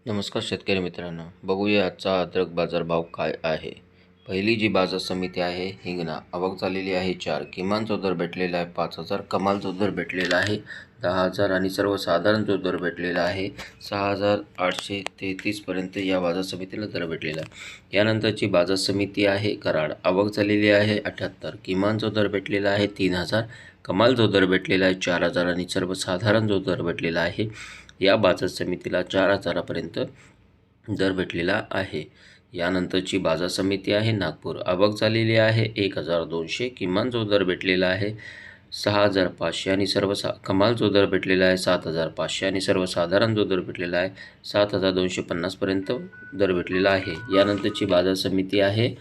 नमस्कार शेतकरी मित्रांनो, बघूया आजचा अद्रक बाजारभाव काय आहे। पहिली जी बाजार समिती आहे हिंगणा, आवक झालेली आहे 4, किमान जो दर भेटलेला आहे 5,000, कमाल जो दर भेटलेला आहे 10,000 आणि सर्वसाधारण जो दर भेटलेला आहे 6,833 पर्यंत या बाजार समितीला दर भेटलेला आहे। यानंतरची बाजार समिती आहे कराड, आवक झालेली आहे 78, किमान जो दर भेटलेला आहे 3,000, कमाल जो दर भेटलेला आहे 4,000 आणि सर्वसाधारण जो दर भेटलेला आहे या बाजार समितीला 4,000 पर्यंत दर भेटलेला आहे। यानंतरची बाजार समिती आहे नागपूर, आवक झालेली आहे 1,200, किमान जो दर भेटलेला आहे 6,500 आणि कमाल जो दर भेटलेला आहे 7,500 आणि सर्वसाधारण जो दर भेटलेला आहे 7,250 पर्यंत दर भेटलेला आहे। यानंतरची बाजार समिती आहे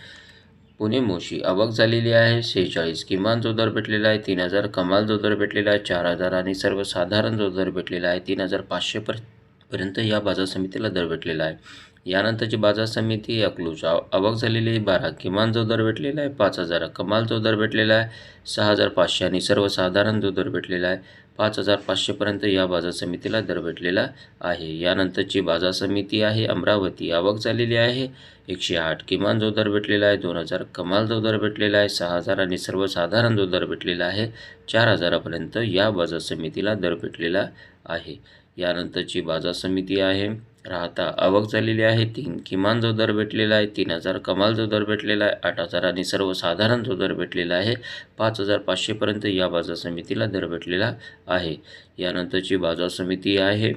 पुणे मोशी, आवक झालेली आहे 46, किमान जो दर भेटलेला आहे 3,000, कमाल जो दर भेटलेला आहे 4,000 आणि सर्वसाधारण जो दर भेटलेला आहे 3,500 पर्यंत या बाजार समितीला दर भेटलेला आहे। यानंतरची बाजार समिती अकलूज, आवक झालेली आहे 12, किमान जो दर भेटलेला आहे 5,000, कमाल जो दर भेटलेला आहे 6,500 आणि सर्वसाधारण जो दर भेटलेला आहे 5,500 पर्यंत या बाजार समितीला दर भेटलेला आहे। यानंतरची बाजार समिती आहे अमरावती, आवक झालेली आहे 108, किमान जो दर भेटलेला आहे 2,000, कमाल जो दर भेटलेला आहे 6,000 आणि सर्वसाधारण जो दर भेटलेला आहे 4,000 पर्यंत या बाजार समितीला दर भेटलेला आहे। यानंतरची बाजार समिती आहे राहता, आवक झालेली आहे 3, किमान जो दर भेटलेला आहे 3,000, कमाल जो दर भेटलेला आहे 8,000 आणि सर्वसाधारण जो दर भेटलेला आहे 5,500 पर्यंत या बाजार समितीला दर भेटलेला आहे। यानंतरची बाजार समिती आहे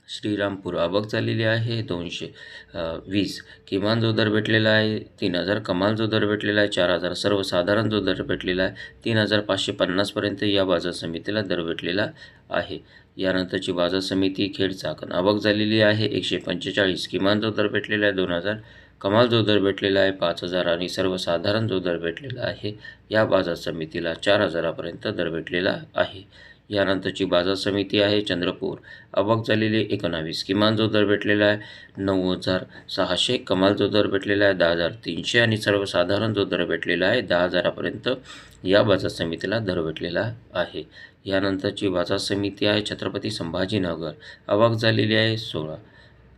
श्रीरामपूर, आवक झालेली आहे 220, किमान जो दर भेटलेला आहे 3,000, कमाल जो दर भेटलेला आहे 4,000, सर्वसाधारण जो दर भेटलेला आहे 3,550 पर्यंत या बाजार समितीला दर भेटलेला आहे। यानंतरची बाजार समिती खेड चाकण, आवक झालेली आहे 145, किमान जो दर भेटलेला आहे 2,000, कमाल जो दर भेटलेला आहे 5,000 आणि सर्वसाधारण जो दर भेटलेला आहे या बाजार समितीला 4,000 पर्यंत दर भेटलेला आहे। यानंतरची बाजार समिती आहे चंद्रपूर, आवक झालेली 19, किमान जो दर भेटलेला आहे 9,600, कमाल जो दर भेटलेला आहे 10,300 आणि सर्वसाधारण जो दर भेटलेला आहे 10,000 पर्यंत या बाजार समितीला दर भेटलेला आहे। यानंतरची बाजार समिती आहे छत्रपती संभाजीनगर, आवक झालेली आहे 16,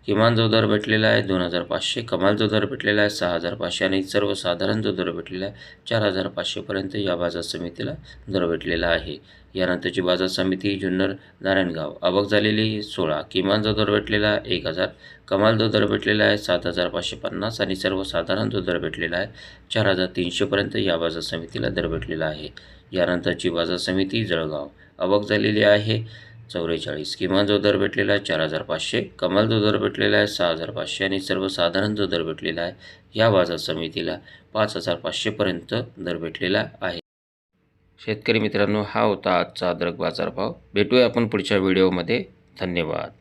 किमान जो दर भेटलेला आहे 2,500, कमाल जो दर भेटलेला आहे 6,500 आणि सर्वसाधारण जो दर भेटलेला आहे 4,500 पर्यंत या बाजार समितीला दर भेटलेला आहे। यानंतरची बाजार समिती जुन्नर नारायणगाव, आवक झालेली 16, किमान जो दर भेटलेला आहे 1,000, कमाल जो दर भेटलेला आहे 7,550 आणि सर्वसाधारण जो दर भेटलेला आहे 4,300 पर्यंत या बाजार समितीला दर भेटलेला आहे। यानंतरची बाजार समिती जळगाव, आवक झालेली आहे 44, किमान जो दर भेटलेला आहे 4,500, कमाल जो दर भेटलेला आहे 6,500 आणि सर्वसाधारण जो दर भेटलेला आहे या बाजार समितीला 5,500 पर्यंत दर भेटलेला आहे। शेतकरी मित्रांनो, हा होता आजचा अद्रक बाजारभाव। भेटूया आपण पुढच्या व्हिडिओमध्ये। धन्यवाद।